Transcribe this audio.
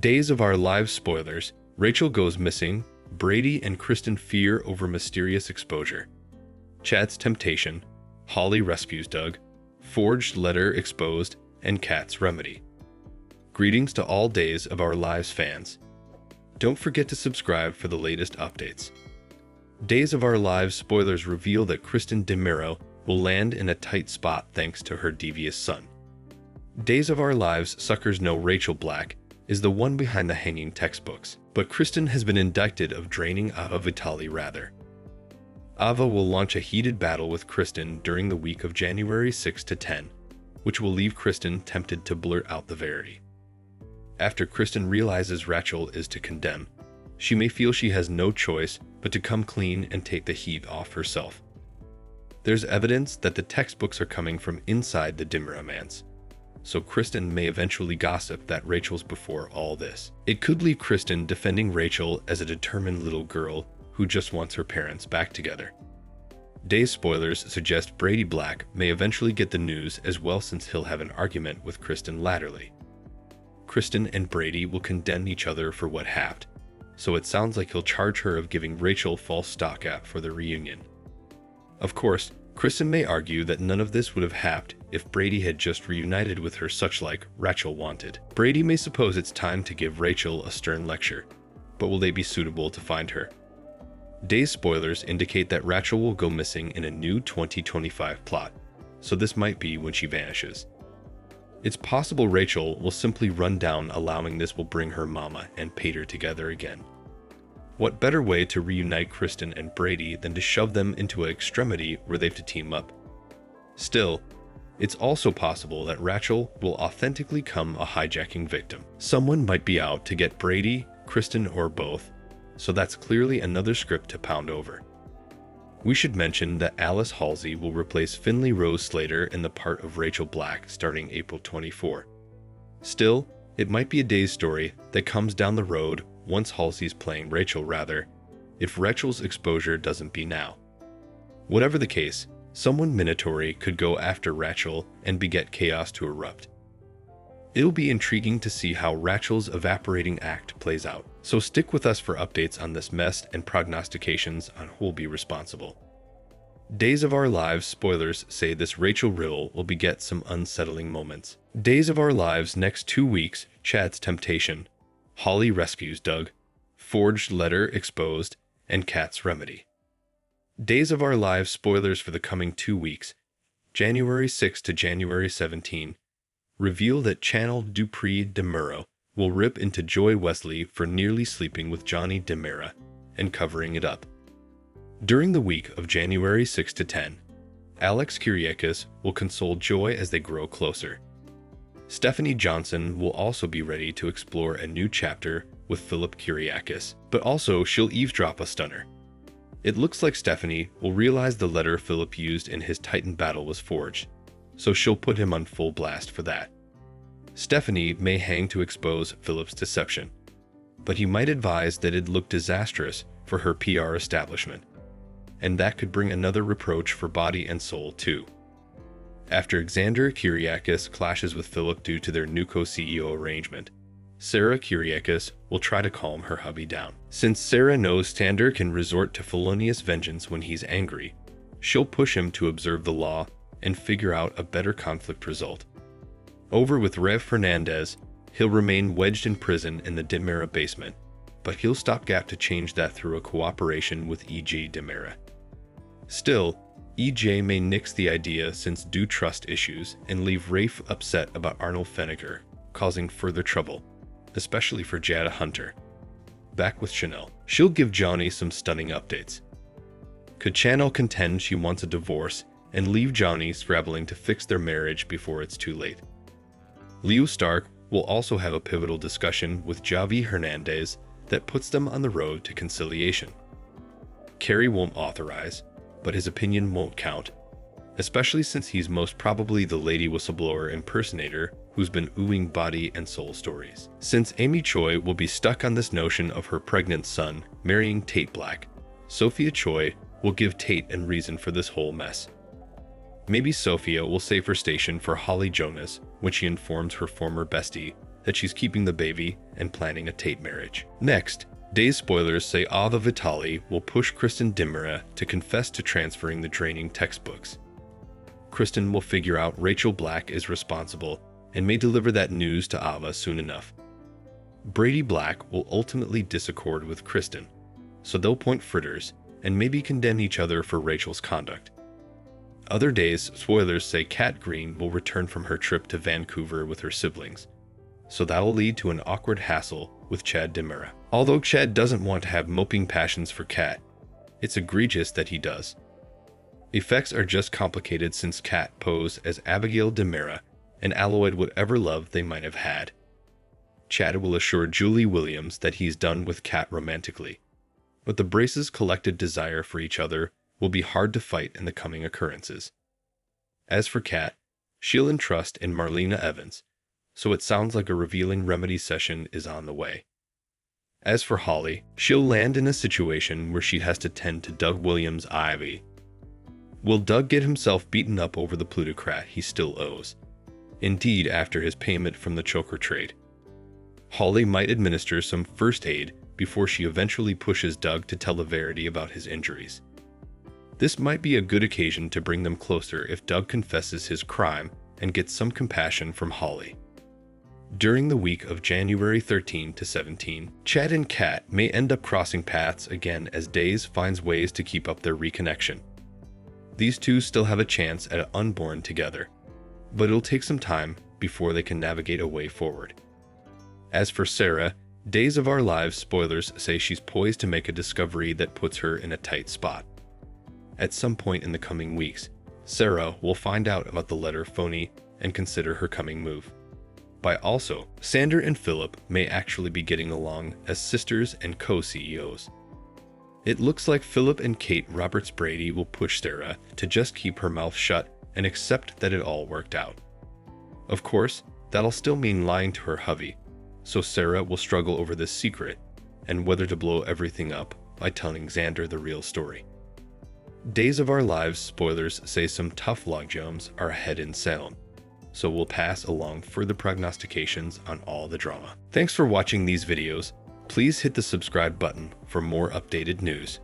Days of Our Lives spoilers. Rachel goes missing. Brady and Kristen fear over mysterious exposure. Chad's temptation. Holly rescues Doug. Forged letter exposed. And Kat's remedy. Greetings to all Days of Our Lives fans. Don't forget to subscribe for the latest updates. Days of Our Lives spoilers reveal that Kristen DiMera will land in a tight spot thanks to her devious son. Days of Our Lives suckers know Rachel Black is the one behind the hanging textbooks, but Kristen has been indicted of draining Ava Vitali rather. Ava will launch a heated battle with Kristen during the week of January 6 to 10, which will leave Kristen tempted to blurt out the verity. After Kristen realizes Rachel is to condemn, she may feel she has no choice but to come clean and take the heat off herself. There's evidence that the textbooks are coming from inside the DiMera manse, so Kristen may eventually gossip that Rachel's before all this. It could leave Kristen defending Rachel as a determined little girl who just wants her parents back together. Days spoilers suggest Brady Black may eventually get the news as well, since he'll have an argument with Kristen latterly. Kristen and Brady will condemn each other for what happened, so it sounds like he'll charge her of giving Rachel false stock at for the reunion. Of course, Kristen may argue that none of this would have happened if Brady had just reunited with her, such like Rachel wanted. Brady may suppose it's time to give Rachel a stern lecture, but will they be suitable to find her? Days spoilers indicate that Rachel will go missing in a new 2025 plot, so this might be when she vanishes. It's possible Rachel will simply run down, allowing this will bring her mama and Pater together again. What better way to reunite Kristen and Brady than to shove them into an extremity where they have to team up? Still, it's also possible that Rachel will authentically become a hijacking victim. Someone might be out to get Brady, Kristen, or both, so that's clearly another script to pound over. We should mention that Alice Halsey will replace Finley Rose Slater in the part of Rachel Black starting April 24. Still, it might be a Days story that comes down the road once Halsey's playing Rachel rather, if Rachel's exposure doesn't be now. Whatever the case, someone minatory could go after Rachel and beget chaos to erupt. It'll be intriguing to see how Rachel's evaporating act plays out, so stick with us for updates on this mess and prognostications on who'll be responsible. Days of Our Lives spoilers say this Rachel riddle will beget some unsettling moments. Days of Our Lives next 2 weeks. Chad's temptation. Holly rescues Doug. Forged letter exposed. And Kat's remedy. Days of Our Lives spoilers for the coming 2 weeks, January 6 to January 17, reveal that Chanel Dupree DiMera will rip into Joy Wesley for nearly sleeping with Johnny DiMera and covering it up. During the week of January 6 to 10, Alex Kyriakis will console Joy as they grow closer. Stephanie Johnson will also be ready to explore a new chapter with Philip Kyriakis, but also she'll eavesdrop a stunner. It looks like Stephanie will realize the letter Philip used in his Titan battle was forged, so she'll put him on full blast for that. Stephanie may hang to expose Philip's deception, but he might advise that it'd look disastrous for her PR establishment, and that could bring another reproach for body and soul too. After Xander Kyriakis clashes with Philip due to their new co-CEO arrangement, Sarah Kyriakis will try to calm her hubby down. Since Sarah knows Xander can resort to felonious vengeance when he's angry, she'll push him to observe the law and figure out a better conflict result. Over with Rev Fernandez, he'll remain wedged in prison in the DiMera basement, but he'll stopgap to change that through a cooperation with E.J. DiMera. Still, E.J. may nix the idea since due trust issues and leave Rafe upset about Arnold Feniger, causing further trouble, especially for Jada Hunter. Back with Chanel, she'll give Johnny some stunning updates. Could Chanel contend she wants a divorce and leave Johnny scrabbling to fix their marriage before it's too late? Leo Stark will also have a pivotal discussion with Javi Hernandez that puts them on the road to conciliation. Carrie won't authorize, but his opinion won't count, especially since he's most probably the lady whistleblower impersonator who's been oohing body and soul stories. Since Amy Choi will be stuck on this notion of her pregnant son marrying Tate Black, Sophia Choi will give Tate a reason for this whole mess. Maybe Sophia will save her station for Holly Jonas when she informs her former bestie that she's keeping the baby and planning a Tate marriage. Next, Days spoilers say Ava Vitali will push Kristen Dimera to confess to transferring the draining textbooks. Kristen will figure out Rachel Black is responsible and may deliver that news to Ava soon enough. Brady Black will ultimately disaccord with Kristen, so they'll point fritters and maybe condemn each other for Rachel's conduct. Other Days spoilers say Kat Green will return from her trip to Vancouver with her siblings, so that'll lead to an awkward hassle with Chad Dimera. Although Chad doesn't want to have moping passions for Kat, it's egregious that he does. Effects are just complicated since Kat posed as Abigail Dimera and alloyed whatever love they might have had. Chad will assure Julie Williams that he's done with Kat romantically, but the Braces' collected desire for each other will be hard to fight in the coming occurrences. As for Kat, she'll entrust in Marlena Evans, so it sounds like a revealing remedy session is on the way. As for Holly, she'll land in a situation where she has to tend to Doug Williams' Ivy. Will Doug get himself beaten up over the plutocrat he still owes? Indeed, after his payment from the choker trade. Holly might administer some first aid before she eventually pushes Doug to tell the verity about his injuries. This might be a good occasion to bring them closer if Doug confesses his crime and gets some compassion from Holly. During the week of January 13 to 17, Chad and Kat may end up crossing paths again as Days finds ways to keep up their reconnection. These two still have a chance at an unborn together, but it'll take some time before they can navigate a way forward. As for Sarah, Days of Our Lives spoilers say she's poised to make a discovery that puts her in a tight spot. At some point in the coming weeks, Sarah will find out about the letter phony and consider her coming move. By also, Sander and Philip may actually be getting along as sisters and co-CEOs. It looks like Philip and Kate Roberts Brady will push Sarah to just keep her mouth shut and accept that it all worked out. Of course, that'll still mean lying to her hubby, so Sarah will struggle over this secret and whether to blow everything up by telling Xander the real story. Days of Our Lives spoilers say some tough logjams are ahead in Salem, so we'll pass along further prognostications on all the drama. Thanks for watching these videos. Please hit the subscribe button for more updated news.